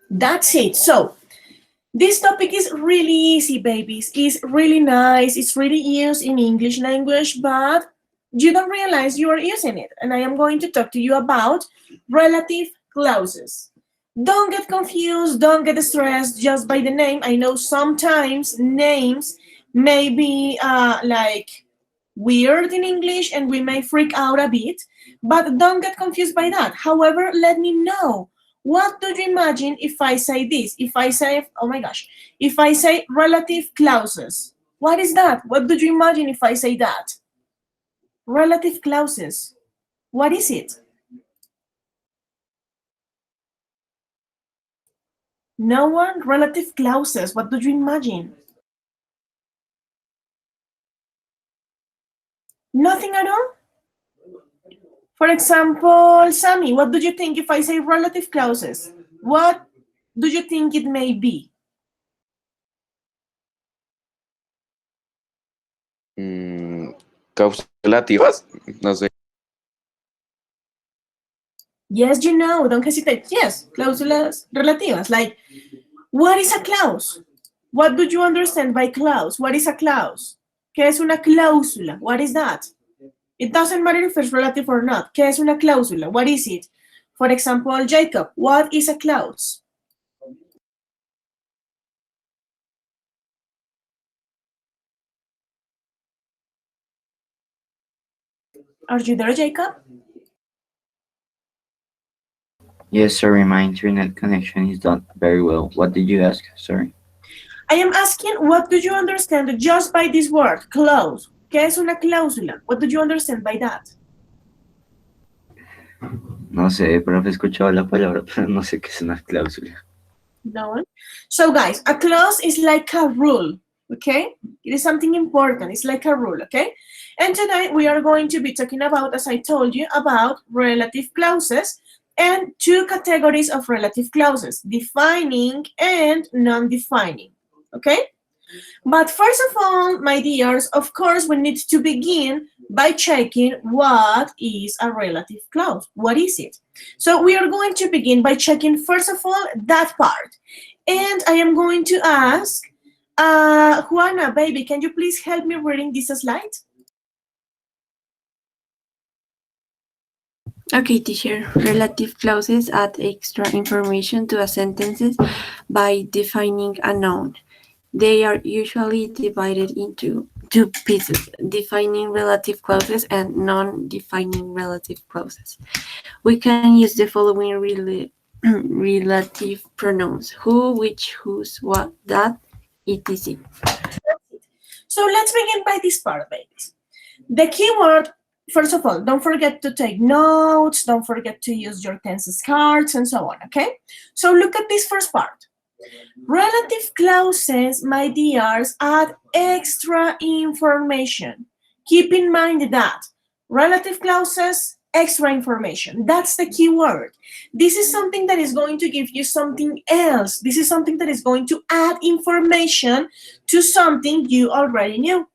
That's it. So this topic is really easy, babies. It's really nice. It's really used in English language, but you don't realize you are using it. And I am going to talk to you about relative clauses. Don't get confused. Don't get stressed just by the name. I know sometimes names may be like weird in English and we may freak out a bit, but don't get confused by that. However, let me know. What do you imagine if I say this? If I say, oh my gosh, if I say relative clauses, what is that? What do you imagine if I say that? Relative clauses, what is it? No one? Relative clauses, what do you imagine? Nothing at all? For example, Sammy, what do you think if I say relative clauses? What do you think it may be? Causas relativas, no sé. Yes, you know, don't hesitate. Yes, cláusulas relativas. Like, what is a clause? What do you understand by clause? What is a clause? ¿Qué es una cláusula? What is that? It doesn't matter if it's relative or not. ¿Qué es una cláusula? What is it? For example, Jacob, what is a clause? Are you there, Jacob? Yes, sorry, my internet connection is not very well. What did you ask? Sorry. I am asking, what do you understand just by this word, clause? ¿Qué es una cláusula? What do you understand by that? No sé, profe, he escuchado la palabra, pero no sé qué es una cláusula. No one? So guys, a clause is like a rule, okay? It is something important. It's like a rule, okay? And today we are going to be talking about, as I told you, about relative clauses and two categories of relative clauses, defining and non-defining, okay? But first of all, my dears, of course, we need to begin by checking what is a relative clause. What is it? So we are going to begin by checking, first of all, that part. And I am going to ask, Juana, baby, can you please help me reading this slide? Okay, teacher. Relative clauses add extra information to a sentences by defining a noun. They are usually divided into two pieces, defining relative clauses and non-defining relative clauses. We can use the following relative pronouns: who, which, whose, what, that, etc. So let's begin by this part, babies. The keyword, first of all, don't forget to take notes, don't forget to use your tenses cards and so on, okay? So look at this first part. Relative clauses, my dears, add extra information. Keep in mind that relative clauses, extra information. That's the key word. This is something that is going to give you something else. This is something that is going to add information to something you already knew.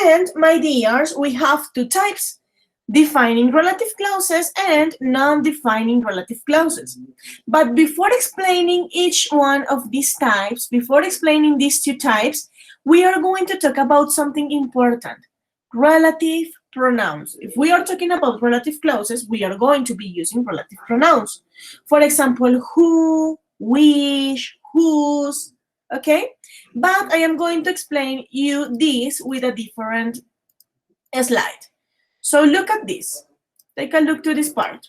And, my dears, we have two types: defining relative clauses and non-defining relative clauses. But before explaining each one of these types, before explaining these two types, we are going to talk about something important: relative pronouns. If we are talking about relative clauses, we are going to be using relative pronouns. For example, who, which, whose, okay? But I am going to explain you this with a different slide. So look at this. Take a look to this part.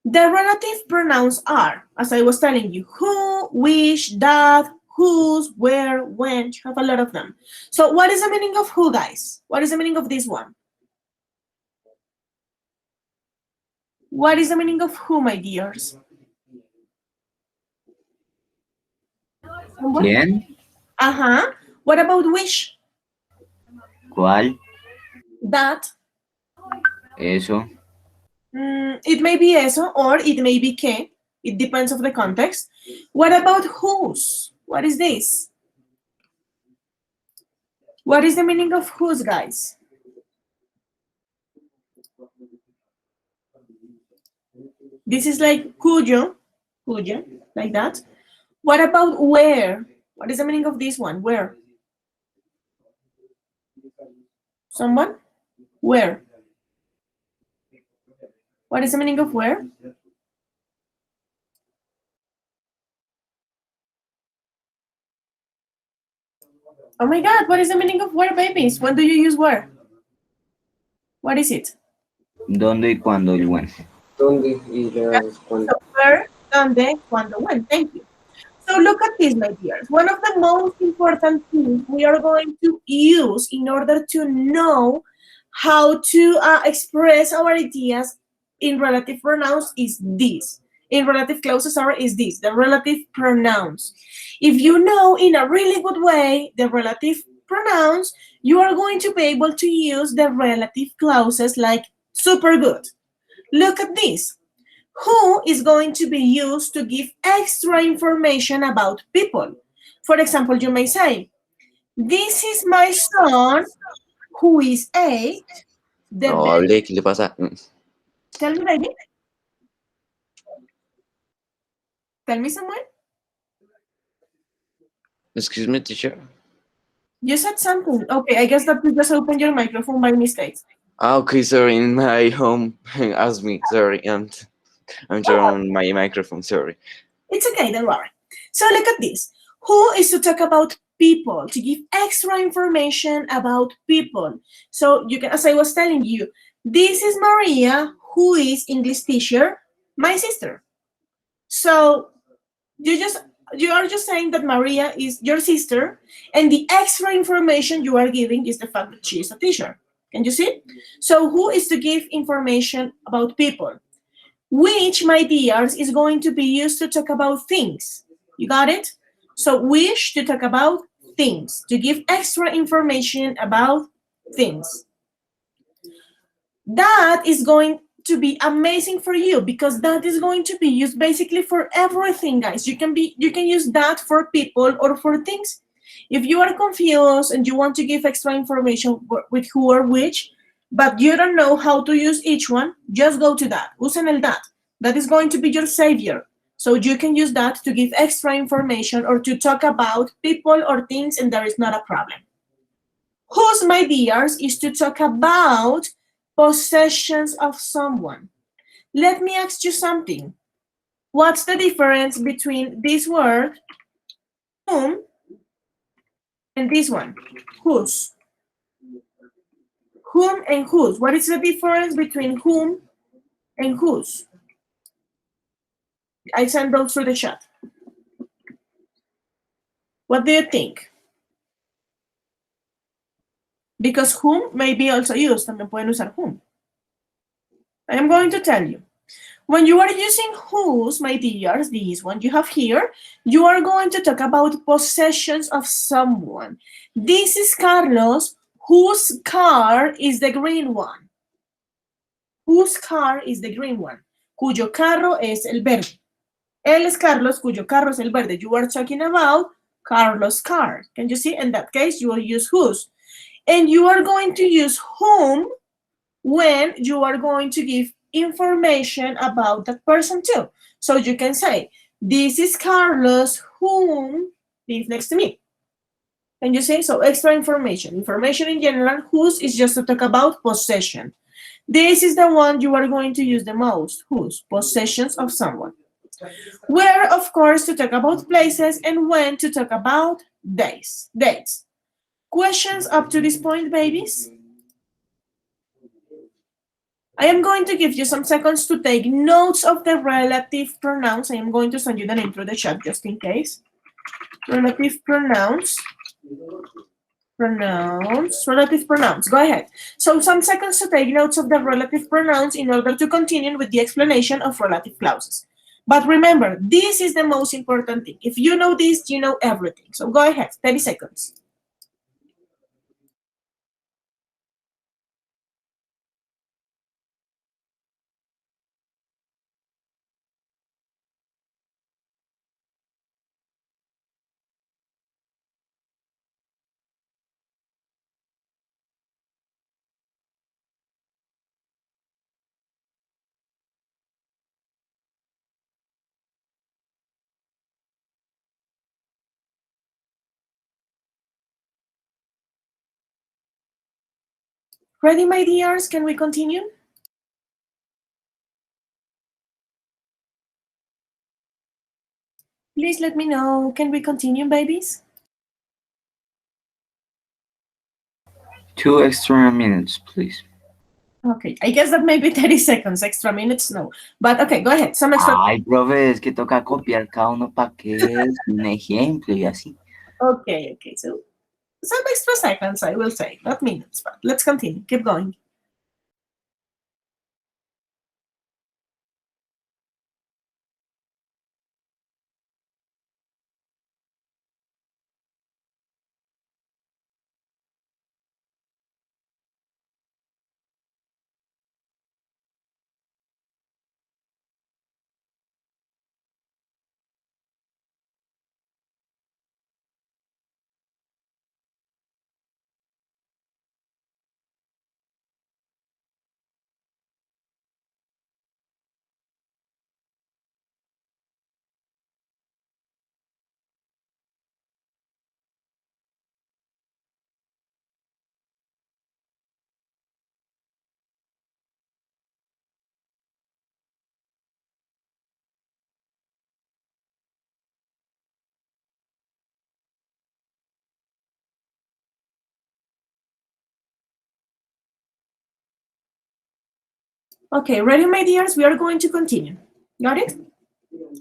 The relative pronouns are, as I was telling you, who, which, that, whose, where, when. You have a lot of them. So what is the meaning of who, guys? What is the meaning of this one? What is the meaning of who, my dears? ¿Quién? Uh-huh. What about which? ¿Cuál? That. Eso. It may be eso or it may be que. It depends of the context. What about whose? What is this? What is the meaning of whose, guys? This is like cuyo. Cuyo, like that. What about where? What is the meaning of this one? Where? Someone? Where? What is the meaning of where? Oh my God, what is the meaning of where, babies? When do you use where? What is it? ¿Dónde y cuándo y when? ¿Dónde? Y las cuándo. So where, donde, cuando, when. Thank you. So look at this, my dears. One of the most important things we are going to use in order to know how to express our ideas in relative pronouns is this. In relative clauses, sorry, is this, the relative pronouns. If you know in a really good way the relative pronouns, you are going to be able to use the relative clauses like super good. Look at this. Who is going to be used to give extra information about people. For example, you may say, this is my son who is 8. The No, best. hable, ¿qué le pasa? Tell me, baby. Tell me, someone. Excuse me, teacher. You said something. Okay, I guess that you just opened your microphone by mistake. Ah, okay, sorry, in my home asked me, sorry, and I'm turning on my microphone, sorry. It's okay, don't worry. So look at this. Who is to talk about people, to give extra information about people. So you can, as I was telling you, this is Maria, who is English teacher, my sister. So you are just saying that Maria is your sister, and the extra information you are giving is the fact that she is a teacher. Can you see? So who is to give information about people? Which, my dears, is going to be used to talk about things. You got it? So wish to talk about things, to give extra information about things. That is going to be amazing for you because that is going to be used basically for everything, guys. You can use that for people or for things. If you are confused and you want to give extra information with who or which, but you don't know how to use each one, just go to that. Usen el that. That is going to be your savior. So you can use that to give extra information or to talk about people or things, and there is not a problem. Whose, my dears, is to talk about possessions of someone. Let me ask you something. What's the difference between this word, whom, and this one, whose? Whom and whose. What is the difference between whom and whose? I sent those through the chat. What do you think? Because whom may be also used. También pueden usar whom. I am going to tell you. When you are using whose, my dears, this one you have here, you are going to talk about possessions of someone. This is Carlos, whose car is the green one. Whose car is the green one? Cuyo carro es el verde. Él es Carlos, cuyo carro es el verde. You are talking about Carlos' car. Can you see? In that case, you will use whose. And you are going to use whom when you are going to give information about that person too. So you can say, this is Carlos whom lives next to me. Can you say? So extra information. Information in general, whose is just to talk about possession. This is the one you are going to use the most, whose, possessions of someone. Where, of course, to talk about places, and when to talk about days, dates. Questions up to this point, babies? I am going to give you some seconds to take notes of the relative pronouns. I am going to send you the name through the chat just in case. Relative pronouns. Relative pronouns. Go ahead. So some seconds to take notes of the relative pronouns in order to continue with the explanation of relative clauses. But remember, this is the most important thing. If you know this, you know everything. So go ahead, 30 seconds. Ready, my dears? Can we continue? Please let me know. Can we continue, babies? 2 extra minutes, please. Okay, I guess that maybe 30 seconds, extra minutes, no. But okay, go ahead, some extra. Ay, profe, es que toca copiar cada uno para que es un ejemplo y así. Okay, so some extra seconds, I will say, not minutes, but let's continue, keep going. Okay, ready, my dears? We are going to continue. Got it?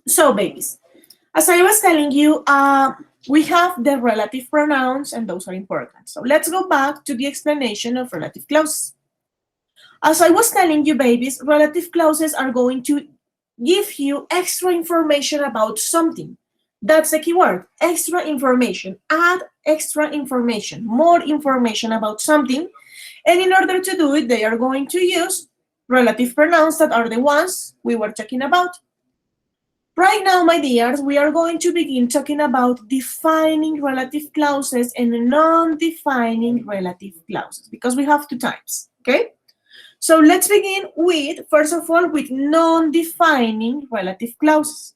So, babies, as I was telling you, we have the relative pronouns, and those are important. So let's go back to the explanation of relative clauses. As I was telling you, babies, relative clauses are going to give you extra information about something. That's the key word, extra information. Add extra information, more information about something. And in order to do it, they are going to use relative pronouns that are the ones we were talking about. Right now, my dears, we are going to begin talking about defining relative clauses and non-defining relative clauses because we have two types, okay? So let's begin with, first of all, with non-defining relative clauses.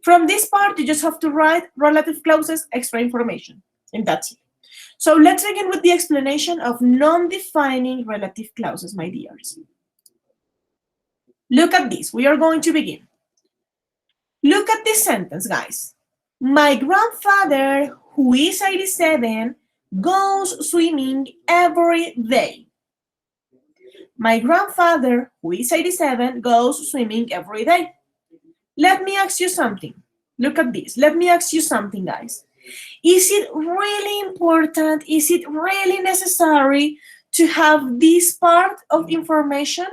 From this part, you just have to write relative clauses, extra information, and that's it. So let's begin with the explanation of non-defining relative clauses, my dears. Look at this. We are going to begin. Look at this sentence, guys. My grandfather, who is 87, goes swimming every day. My grandfather, who is 87, goes swimming every day. Let me ask you something. Look at this. Let me ask you something, guys. Is it really important? Is it really necessary to have this part of information?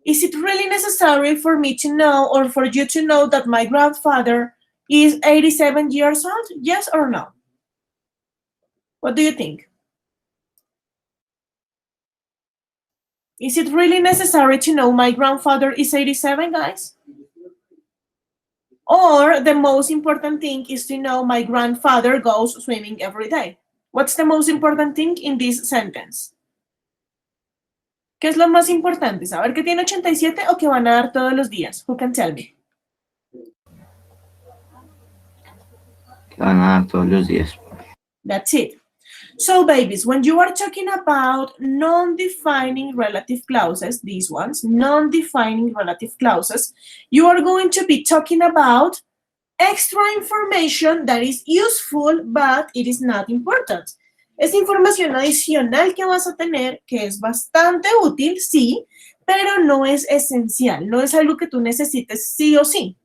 Is it really necessary for me to know or for you to know that my grandfather is 87 years old? Yes or no? What do you think? Is it really necessary to know my grandfather is 87, guys? Or the most important thing is to know my grandfather goes swimming every day. What's the most important thing in this sentence? ¿Qué es lo más importante? ¿Saber que tiene 87 o que van a dar todos los días? Who can tell me? Que van a dar todos los días. That's it. So, babies, when you are talking about non-defining relative clauses, these ones, non-defining relative clauses, you are going to be talking about extra information that is useful, but it is not important. Es información adicional que vas a tener, que es bastante útil, sí, pero no es esencial, no es algo que tú necesites sí o sí.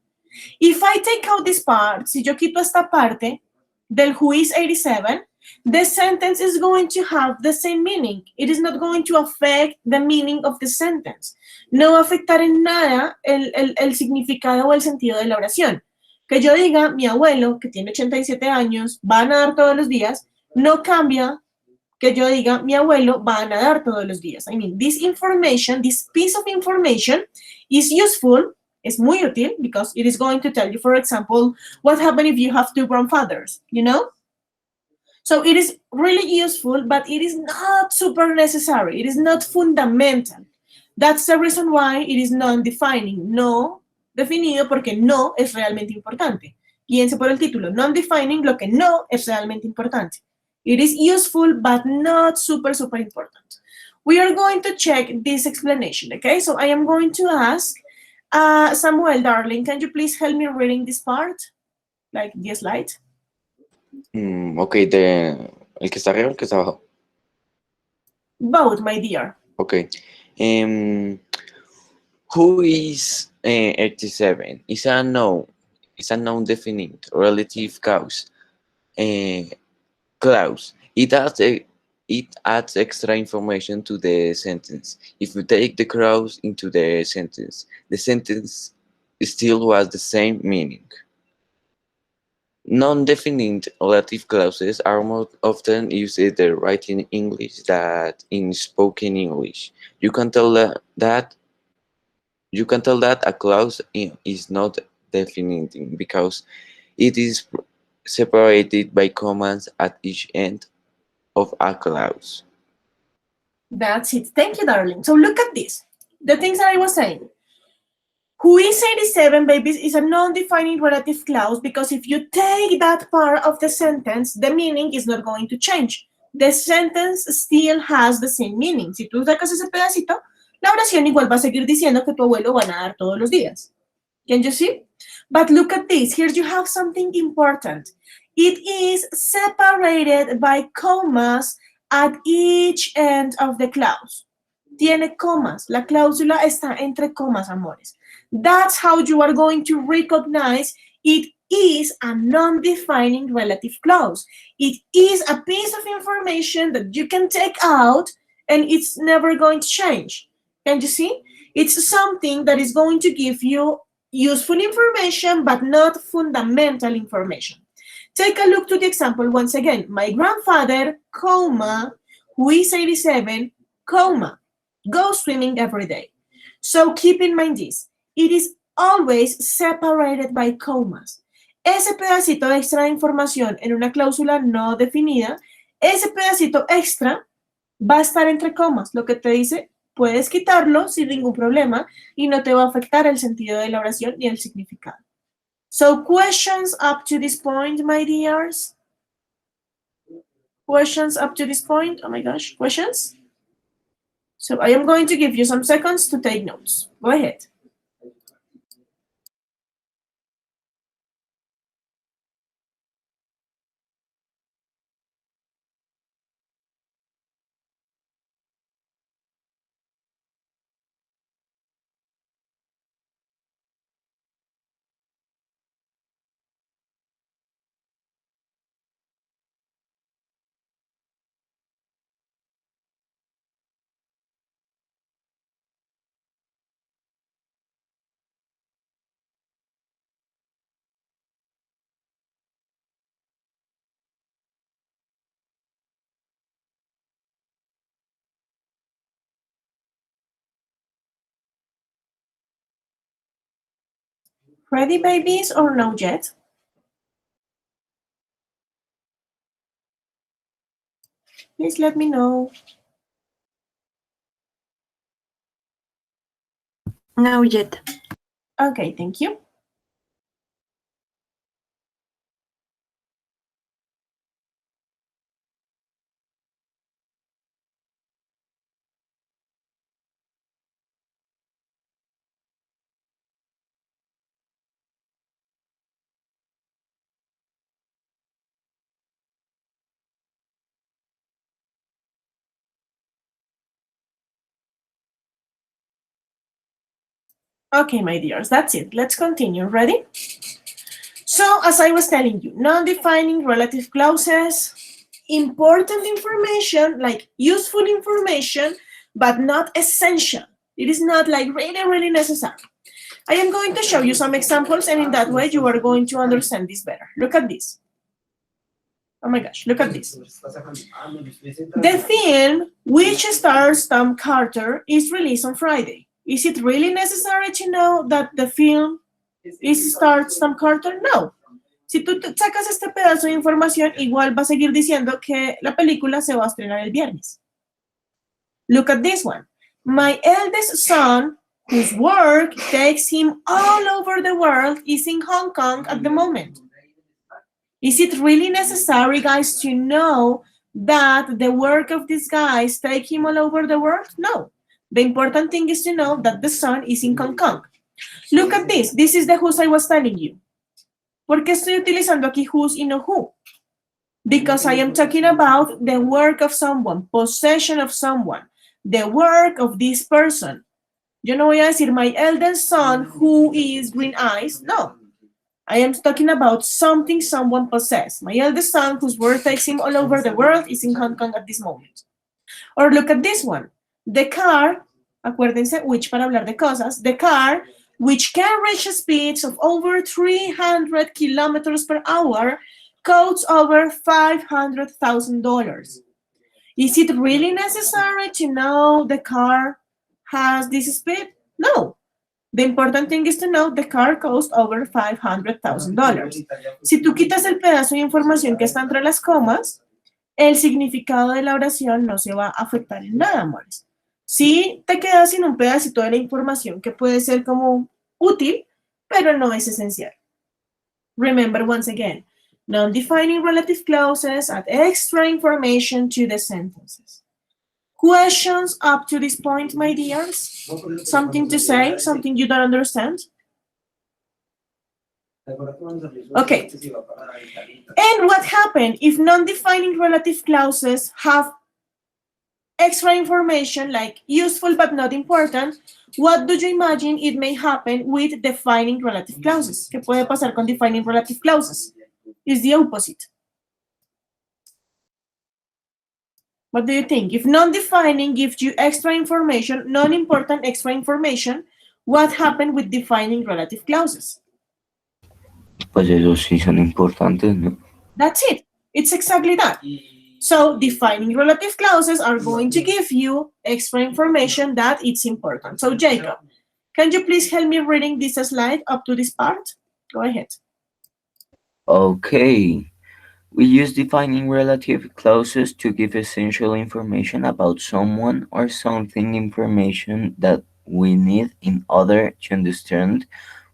If I take out this part, si yo quito esta parte del who is 87, the sentence is going to have the same meaning. It is not going to affect the meaning of the sentence. No va a afectar en nada el significado o el sentido de la oración. Que yo diga, mi abuelo, que tiene 87 años, va a nadar todos los días, no cambia que yo diga, mi abuelo va a nadar todos los días. I mean, this information, this piece of information is useful, es muy útil, because it is going to tell you, for example, what happens if you have two grandfathers, you know? So it is really useful, but it is not super necessary. It is not fundamental. That's the reason why it is non-defining. No definido porque no es realmente importante. Guíense por el título. Non-defining, lo que no es realmente importante. It is useful, but not super, super important. we are going to check this explanation, okay? So I am going to ask, Samuel, darling, can you please help me reading this part? Like the slide? Ok, el que está arriba, el que está abajo. Both, my dear. Ok. Who is 87? Is a noun. It's a noun definite relative cause. Clause. It adds extra information to the sentence. If you take the clause into the sentence still has the same meaning. Non-definite relative clauses are more often used in the written English than in spoken English. You can tell that a clause is not definite because it is separated by commas at each end of a clause. That's it. Thank you, darling. So look at this. The things that I was saying. Who is 87, babies, is a non-defining relative clause because if you take that part of the sentence, the meaning is not going to change. The sentence still has the same meaning. Si tú sacas ese pedacito, la oración igual va a seguir diciendo que tu abuelo va a nadar todos los días. Can you see? But look at this. Here you have something important. It is separated by commas at each end of the clause. Tiene comas. La cláusula está entre comas, amores. That's how you are going to recognize it is a non-defining relative clause. It is a piece of information that you can take out and it's never going to change. Can you see? It's something that is going to give you useful information but not fundamental information. Take a look to the example once again. My grandfather, comma, who is 87, comma, goes swimming every day. So keep in mind this. It is always separated by commas. Ese pedacito extra de información en una cláusula no definida, ese pedacito extra va a estar entre comas. Lo que te dice, puedes quitarlo sin ningún problema y no te va a afectar el sentido de la oración ni el significado. So questions up to this point, my dears? Questions up to this point? Oh my gosh, questions? So I am going to give you some seconds to take notes. Go ahead. Ready, babies, or no yet? Please let me know. No yet. Okay, thank you. Okay, my dears, that's it. Let's continue. Ready? So, as I was telling you, non-defining relative clauses, important information, like useful information, but not essential. It is not like really, really necessary. I am going to show you some examples, and in that way, you are going to understand this better. Look at this. Oh my gosh, look at this. The film, which stars Tom Carter, is released on Friday. Is it really necessary to know that the film stars Tom Carter? No. Si tú sacas este pedazo de información, igual va a seguir diciendo que la película se va a estrenar el viernes. Look at this one. My eldest son, whose work takes him all over the world, is in Hong Kong at the moment. Is it really necessary, guys, to know that the work of these guys take him all over the world? No. The important thing is to know that the sun is in Hong Kong. Look at this. This is the whose I was telling you. ¿Por qué estoy utilizando aquí whose y no who? Because I am talking about the work of someone, possession of someone, the work of this person. Yo no voy a decir my eldest son who is green eyes. No. I am talking about something someone possesses. My eldest son whose work takes him all over the world is in Hong Kong at this moment. Or look at this one. The car, acuérdense, which para hablar de cosas, the car which can reach speeds of over 300 kilometers per hour costs over $500,000. Is it really necessary to know the car has this speed? No. The important thing is to know the car costs over $500,000. Si tú quitas el pedazo de información que está entre las comas, el significado de la oración no se va a afectar en nada, amores. Sí te quedas sin un pedacito de la información que puede ser como útil, pero no es esencial. Remember once again, non-defining relative clauses add extra information to the sentences. Questions up to this point, my dears? Something to say? Something you don't understand? Okay. And what happens if non-defining relative clauses have extra information like useful but not important? What do you imagine it may happen with defining relative clauses? ¿Qué puede pasar con defining relative clauses? It's the opposite. What do you think? If non-defining gives you extra information, non-important extra information, what happened with defining relative clauses? Pues esos sí son importantes, ¿no? That's it. It's exactly that. So defining relative clauses are going to give you extra information that it's important. So Jacob, can you please help me reading this slide up to this part? Go ahead. Okay. We use defining relative clauses to give essential information about someone or something, information that we need in order to understand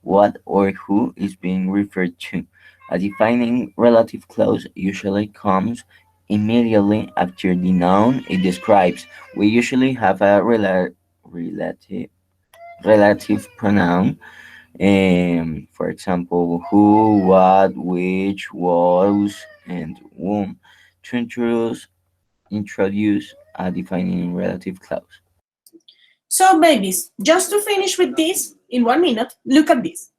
what or who is being referred to. A defining relative clause usually comes immediately after the noun it describes. We usually have a relative pronoun. For example, who, what, which, was, and whom to introduce a defining relative clause. So babies, just to finish with this in 1 minute, look at this.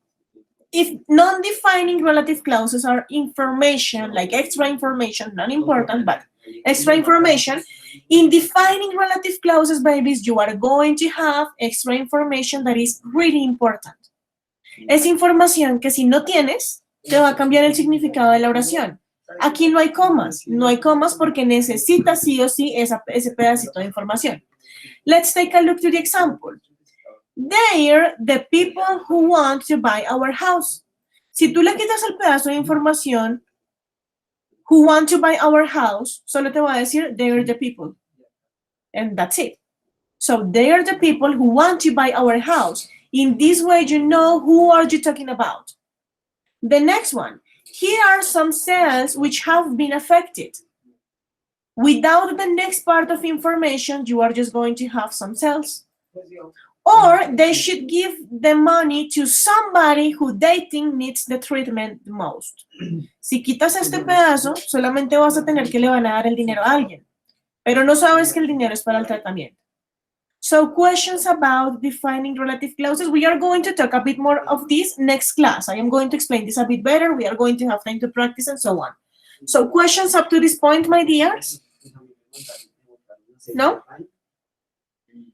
If non-defining relative clauses are information, like extra information, not important, but extra information, in defining relative clauses, babies, you are going to have extra information that is really important. Es información que si no tienes, te va a cambiar el significado de la oración. Aquí no hay comas porque necesitas sí o sí ese pedacito de información. Let's take a look to the example. They're the people who want to buy our house. Si tú le quitas el pedazo de información, who want to buy our house, solo te va a decir, they're the people. And that's it. So they are the people who want to buy our house. In this way, you know who are you talking about. The next one. Here are some cells which have been affected. Without the next part of information, you are just going to have some cells. Or they should give the money to somebody who they think needs the treatment the most. Si quitas este pedazo, solamente vas a tener que le van a dar el dinero a alguien. Pero no sabes que el dinero es para el tratamiento. So questions about defining relative clauses. We are going to talk a bit more of this next class. I am going to explain this a bit better. We are going to have time to practice and so on. So questions up to this point, my dears? No?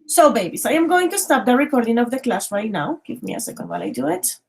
So babies, I am going to stop the recording of the class right now. Give me a second while I do it.